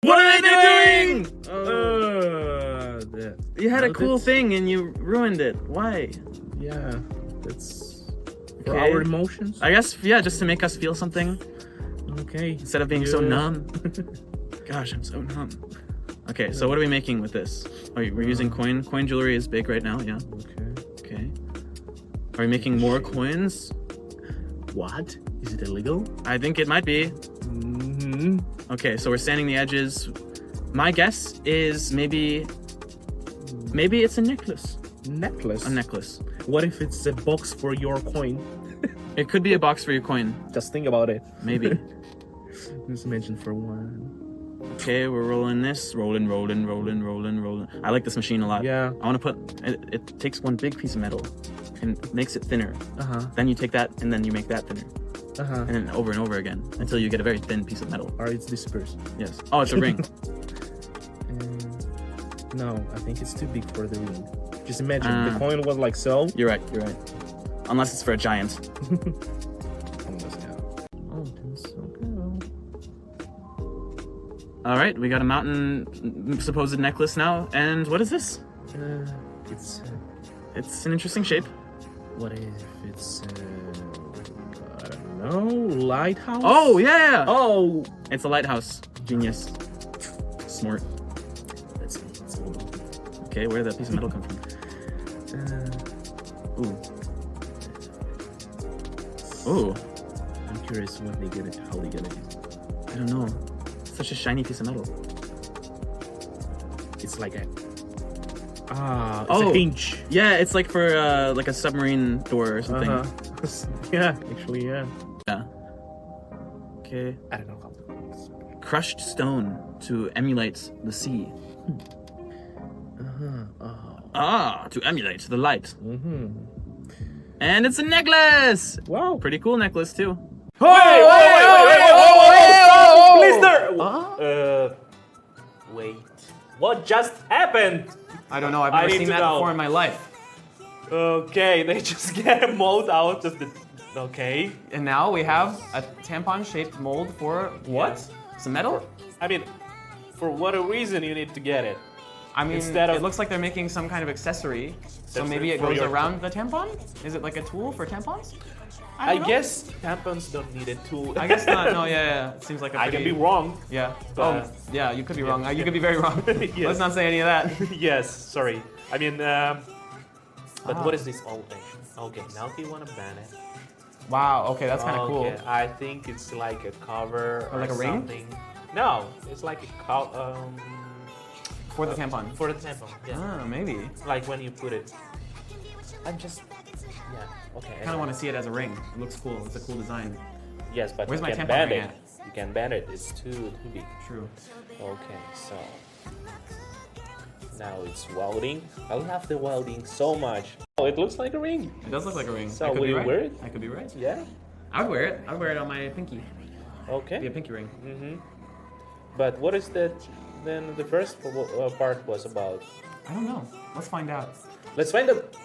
What are they doing? You had a cool thing and you ruined it. Why? Yeah, that's for our emotions. I guess, yeah, just to make us feel something. Okay. Instead of being so numb. Gosh, I'm so numb. Okay, so what are we making with this? Oh, we're using coin. Coin jewelry is big right now, yeah. Okay. Are we making more coins? What? Is it illegal? I think it might be. Okay, so we're sanding the edges. My guess is maybe it's a necklace. Necklace? A necklace. What if it's a box for your coin? It could be a box for your coin. Just think about it. Maybe. Just mention for one. Okay, we're rolling this. Rolling. I like this machine a lot. Yeah. I want to put... It takes one big piece of metal and makes it thinner. Then you take that and then you make that thinner. And then over and over again until you get a very thin piece of metal. Or it's dispersed. Yes. Oh, it's a ring. No, I think it's too big for the ring. Just imagine the coin was like so. You're right. Unless it's for a giant. All right, we got a mountain supposed necklace now. And what is this? It's an interesting shape. What if it's I don't know, lighthouse? Oh, yeah. Oh, it's a lighthouse. Genius. Smart. Let's see. Okay, where did that piece of metal come from? Ooh. I'm curious how they gonna use it. I don't know. Such a shiny piece of metal. It's like a a hinge. Yeah, it's like for like a submarine door or something. Yeah, actually, yeah. Yeah. Okay. I don't know how to. Crushed stone to emulate the sea. To emulate the light. And it's a necklace. Wow. Pretty cool necklace too. Wait! Wait. What just happened? I don't know. I've never seen that before in my life. Okay, they just get a mold out of the. Okay. And now we have a tampon-shaped mold for what? Some metal? I mean, for what a reason you need to get it? I mean, Instead of it looks like they're making some kind of accessory. So maybe it goes around the tampon? Is it like a tool for tampons? I guess tampons don't need a tool. I guess not. No, yeah. It seems like a pretty... I can be wrong. Yeah. But, yeah, you could be wrong. You could be very wrong. Let's not say any of that. Yes, sorry. I mean, but what is this old thing? Okay, now they want to ban it. Wow, okay, that's kind of cool. I think it's like a cover or like a something. Ring? No, it's like a for the tampon. For the tampon, yeah. Maybe. Like when you put it. I'm just, okay. I kind of want to see it as a ring. It looks cool. It's a cool design. Yes, but where's you my can tampon ban ring it. at? You can ban it. It's too big. True. Okay, so now it's welding. I love the welding so much. Oh, it looks like a ring. It does look like a ring. So will you wear it? I could be right. Yeah. I would wear it. I would wear it on my pinky. Okay. Be a pinky ring. But what is that? Then the first part was about. I don't know. Let's find out. Let's find out.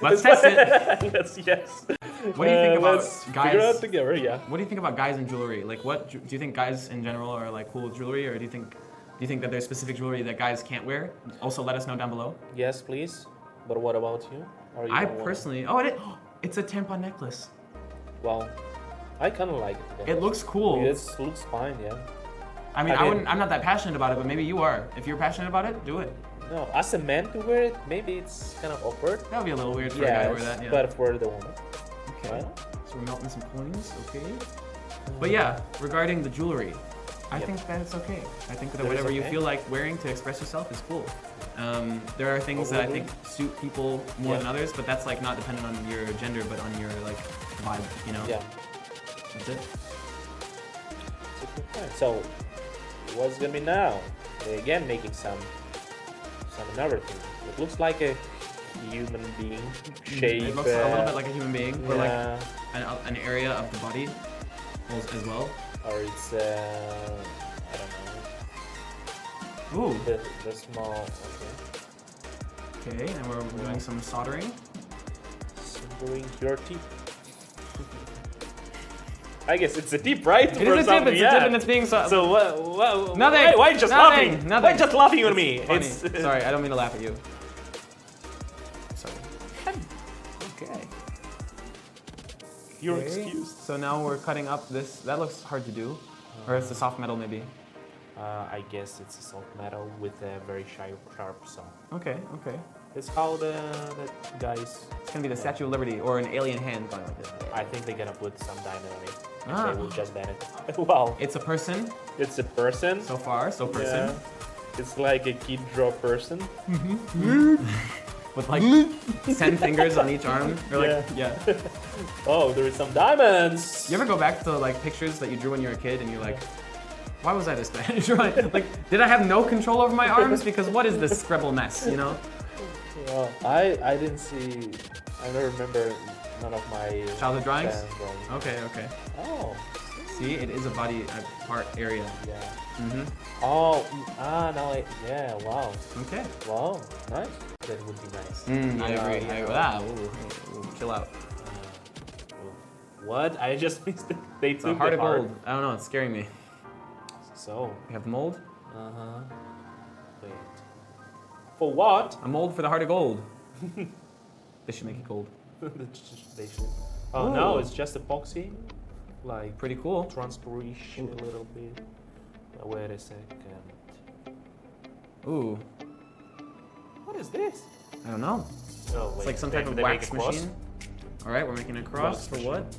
Let's test it. Yes. What do you think about let's guys? Figure out together, yeah. What do you think about guys and jewelry? Like, what do you think guys in general are like cool with jewelry, or do you think that there's specific jewelry that guys can't wear? Also, let us know down below. Yes, please. But what about you? I personally, it's a tampon necklace. Well, I kind of like it. It looks cool. It looks fine, yeah. I mean, I'm not that passionate about it, but maybe you are. If you're passionate about it, do it. No, as a man to wear it, maybe it's kind of awkward. That would be a little weird for a guy to wear that, yeah. But for the woman. Okay. So we're melting some coins, okay. But yeah, regarding the jewelry, I think that it's okay. I think that whatever you feel like wearing to express yourself is cool. There are things that I think suit people more than others, but that's like not dependent on your gender, but on your like vibe, you know? Yeah. That's it. So, what's gonna be now? Again, making some another thing. It looks like a human being shape. It looks a little bit like a human being, or like an area of the body as well. Or it's I don't know. Ooh. The small. Okay, and we're doing some soldering. Soldering your teeth. I guess it's a tip, right? It is a tip. It's a tip, and it's being so. So what? Nothing. Why just Nothing. laughing? Nothing. Why just laughing at me? Funny. It's Sorry, I don't mean to laugh at you. Sorry. Okay. You're Okay. excused. So now we're cutting up this. That looks hard to do, or it's a soft metal maybe. I guess it's a soft metal with a very sharp saw. Okay. Okay. It's how the guys. It's gonna be the Statue of Liberty or an alien hand going like this. I think they're gonna put some diamond on it. And Ah. they will just ban it. Wow. It's a person. It's a person. So far, so person. Yeah. It's like a kid draw person. With like 10 fingers on each arm. Or like, yeah. Oh, there is some diamonds. You ever go back to like pictures that you drew when you were a kid and you're like, why was I this bad? Like, did I have no control over my arms? Because what is this scribble mess, you know? Well, I didn't see. I don't remember none of my Childhood drawings? drawings. Okay, okay. Oh. See, it is a body part area. Yeah. Mm-hmm. Oh. No. Yeah. Wow. Okay. Wow. Nice. That would be nice. I agree. Yeah. Ooh, chill out. What? I just missed it. They It's a took heart the of heart. gold. I don't know, it's scaring me. So. We have the mold. Wait. For what? A mold for the heart of gold. They should make it gold. They should. Oh Ooh. no, it's just epoxy. Like Pretty cool. transparent a little bit. Wait a second. Ooh, What is this? I don't know. Oh, wait. It's like some type of they make wax a cross? machine. All right, we're making a cross for what?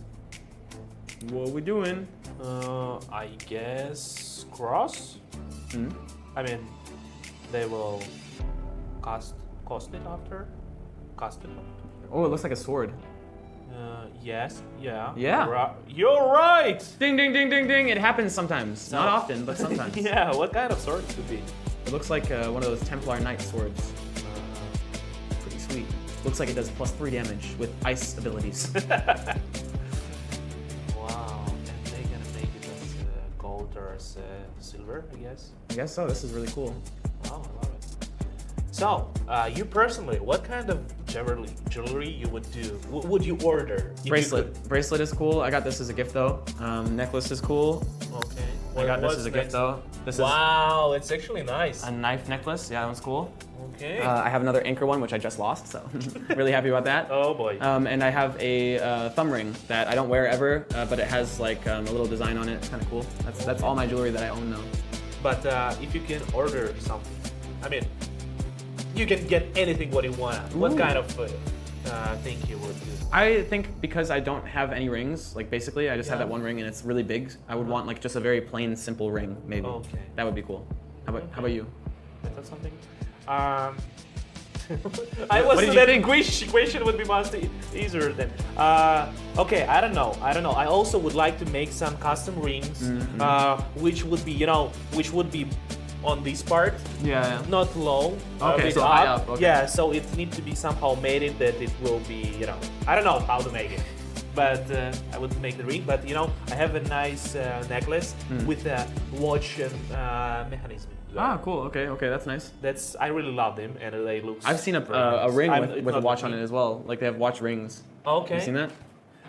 What are we doing? I guess cross. Hmm? I mean, they will cast it after. Cast it. Oh, it looks like a sword. Yes. Yeah. Yeah. You're right. Ding, ding, ding, ding, ding. It happens sometimes. Not often, but sometimes. Yeah. What kind of sword could be? It looks like one of those Templar knight swords. Pretty sweet. Looks like it does +3 damage with ice abilities. Wow. And they're gonna make it as gold or as silver, I guess. I guess so. This is really cool. Wow, I love it. So, you personally, what kind of jewelry you would do? Would you order? if you Bracelet. Bracelet is cool. I got this as a gift though. Necklace is cool. could? Okay. I got this What's as a next? gift though. This Wow, it's actually nice. is a knife necklace. Yeah, that one's cool. Okay. I have another anchor one, which I just lost, so really happy about that. Oh boy. And I have a thumb ring that I don't wear ever, but it has like a little design on it. It's kind of cool. That's all my jewelry that I own now. But if you can order something, I mean, you can get anything what you want. What Ooh. kind of thing you would do? I think because I don't have any rings, like basically I just have Yeah. that one ring and it's really big. I would want like just a very plain, simple ring, maybe. Okay. That would be cool. How about you? Is that something? I What was did you that think? question would be much easier then. Okay, I don't know. I also would like to make some custom rings, which would be, which would be on this part, Yeah. not low. Okay, bit so high up, okay. Yeah, so it needs to be somehow made it that it will be, I don't know how to make it. But I would make the ring. But I have a nice necklace with a watch mechanism. Ah, cool. Okay, that's nice. I really love them, and they look. I've seen very a nice. ring It's with a not watch me. on it as well. Like they have watch rings. Okay. You seen that?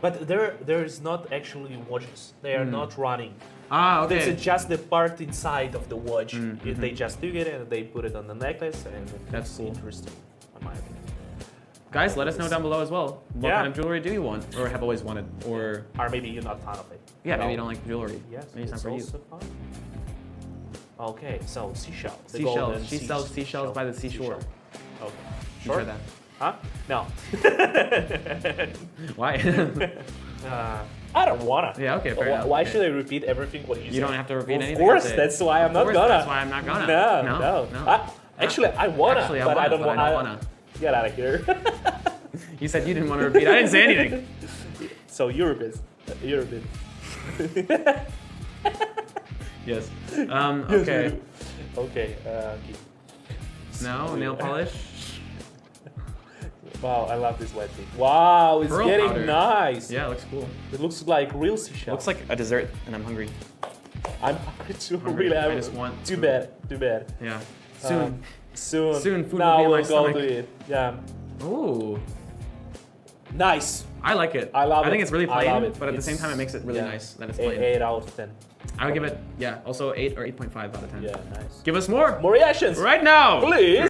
But there is not actually watches. They are not running. Ah, okay. It's just the part inside of the watch. If they just took it and they put it on the necklace, and That's it's cool. interesting, in my opinion. Guys, let us know down below as well. What Yeah. kind of jewelry do you want, or have always wanted, or Or maybe you're not fan of it. yeah, maybe Well, you don't like jewelry. Yes, maybe it's not it's for you. also fun. Okay, so seashell. the Seashells. golden She sells seashells by the seashore. Seashell. Okay. You try that. Huh? No. Why? I don't wanna. Yeah, okay, fair enough. Why Okay. should I repeat everything what you said? You don't have to repeat Of anything. course, I say. that's why I'm Of not course, gonna. That's why I'm not gonna. No. Actually, I wanna, Actually, I but wanna, I don't but I wanna. don't wanna. Get out of here. You said you didn't want to repeat. I didn't say anything. So you're a bit. Yes. Okay. Okay. Now nail polish. Wow, I love this wet thing. Wow, it's Pearl getting powder. nice. Yeah, it looks cool. It looks like real seashell. Looks like a dessert, and I'm hungry. I'm hungry too. Hungry. Really, I just want Too food. bad. Yeah. Soon. Soon. Soon food now will be in my we'll go stomach. to it. Yeah. Ooh. Nice. I like it. I love it. I think it's really I love plain, it. but at the It's- same time, it makes it really yeah. nice that it's plain. 8 out of 10. I would give it, yeah, also 8 or 8.5 out of 10. Yeah, nice. Give us more More reactions. right now. Please.